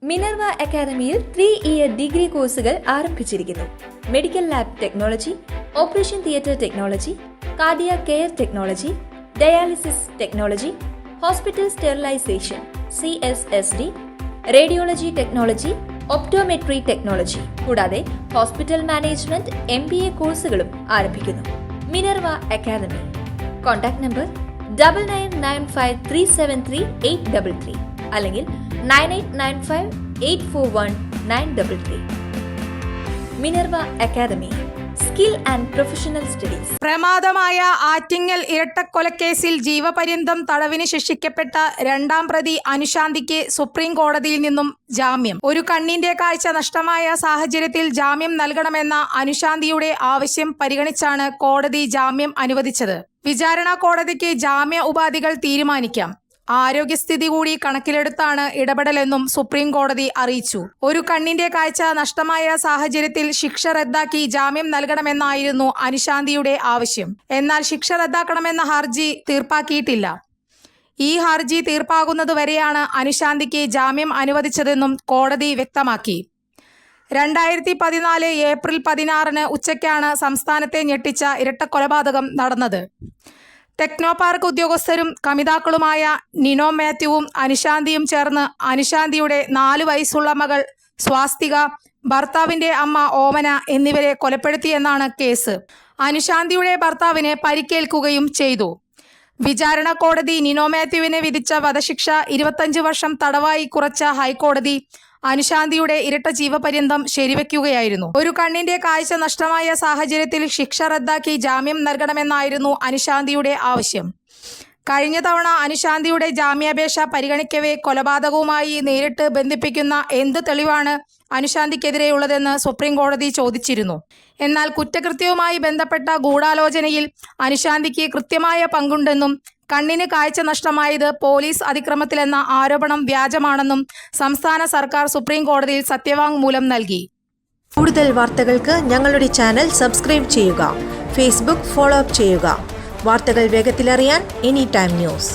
Minerva അക്കാദമിയിൽ 3-ഇയർ degree കോഴ്സുകൾ ആരംഭിച്ചിരിക്കുന്നു. Medical lab technology, operation theatre technology, cardiac care technology, dialysis technology, hospital sterilisation (CSSD), radiology technology, optometry technology കൂടാതെ hospital management MBA കോഴ്സുകളും ആരംഭിക്കുന്നു. Minerva academy. Contact number 9995373833 അല്ലെങ്കിൽ 9895841933. Minerva academy, skill and professional studies. പ്രമാദമായ ആറ്റിങ്ങൽ ഇരട്ടക്കൊലക്കേസിൽ ജീവപര്യന്തം തടവിന് ശിക്ഷിക്കപ്പെട്ട രണ്ടാം പ്രതി അനുശാന്തിക്ക് സുപ്രീം കോടതിയിൽ നിന്നും ജാമ്യം. ഒരു കണ്ണിന്റെ കാഴ്ച നഷ്ടമായ സാഹചര്യത്തിൽ ജാമ്യം നൽകണമെന്ന അനുശാന്തിയുടെ ആവശ്യം പരിഗണിച്ചാണ് കോടതി ജാമ്യം അനുവദിച്ചത്. വിചാരണ കോടതിക്ക് ജാമ്യ ഉപാധികൾ തീരുമാനിക്കാം. ആരോഗ്യസ്ഥിതി കൂടി കണക്കിലെടുത്താണ് ഇടപെടലെന്നും സുപ്രീം കോടതി അറിയിച്ചു. ഒരു കണ്ണിന്റെ കാഴ്ച നഷ്ടമായ സാഹചര്യത്തിൽ ശിക്ഷ റദ്ദാക്കി ജാമ്യം നൽകണമെന്നായിരുന്നു അനുശാന്തിയുടെ ആവശ്യം. എന്നാൽ ശിക്ഷ റദ്ദാക്കണമെന്ന ഹർജി തീർപ്പാക്കിയിട്ടില്ല. ഈ ഹർജി തീർപ്പാകുന്നതുവരെയാണ് അനുശാന്തിക്ക് ജാമ്യം അനുവദിച്ചതെന്നും കോടതി വ്യക്തമാക്കി. 2014 ഏപ്രിൽ 16 ഉച്ചയ്ക്കാണ് സംസ്ഥാനത്തെ ഞെട്ടിച്ച ഇരട്ടക്കൊലപാതകം നടന്നത്. ടെക്നോ പാർക്ക് ഉദ്യോഗസ്ഥരും കമിതാക്കളുമായ നിനോ മാത്യുവും അനുശാന്തിയും ചേർന്ന് അനുശാന്തിയുടെ 4 വയസ്സുള്ള മകൾ സ്വാസ്തിക, ഭർത്താവിന്റെ അമ്മ ഓമന എന്നിവരെ കൊലപ്പെടുത്തിയെന്നാണ് കേസ്. അനുശാന്തിയുടെ ഭർത്താവിന് പരിക്കേൽക്കുകയും ചെയ്തു. വിചാരണ കോടതി നിനോ മാത്യുവിന് വിധിച്ച വധശിക്ഷ 25 വർഷം തടവായി കുറച്ച ഹൈക്കോടതി അനുശാന്തിയുടെ ഇരട്ട ജീവപര്യന്തം ശരിവെക്കുകയായിരുന്നു. ഒരു കണ്ണിന്റെ കാഴ്ച നഷ്ടമായ സാഹചര്യത്തിൽ ശിക്ഷ റദ്ദാക്കി ജാമ്യം നൽകണമെന്നായിരുന്നു അനുശാന്തിയുടെ ആവശ്യം. കഴിഞ്ഞ തവണ അനുശാന്തിയുടെ ജാമ്യാപേക്ഷ പരിഗണിക്കവേ കൊലപാതകവുമായി നേരിട്ട് ബന്ധിപ്പിക്കുന്ന എന്ത് തെളിവാണ് അനുശാന്തിക്കെതിരെയുള്ളതെന്ന് സുപ്രീം കോടതി ചോദിച്ചിരുന്നു. എന്നാൽ കുറ്റകൃത്യവുമായി ബന്ധപ്പെട്ട ഗൂഢാലോചനയിൽ അനുശാന്തിക്ക് കൃത്യമായ പങ്കുണ്ടെന്നും കണ്ണിന് കാഴ്ച നഷ്ടമായത് പോലീസ് അതിക്രമത്തിലെന്ന ആരോപണം വ്യാജമാണെന്നും സംസ്ഥാന സർക്കാർ സുപ്രീം കോടതിയിൽ സത്യവാങ്മൂലം നൽകി. കൂടുതൽ വാർത്തകൾക്ക് ഞങ്ങളുടെ ചാനൽ സബ്സ്ക്രൈബ് ചെയ്യുക. ഫേസ്ബുക്ക് ഫോളോ അപ്പ് ചെയ്യുക. വാർത്തകൾ വേഗത്തിലറിയാൻ Anytime News.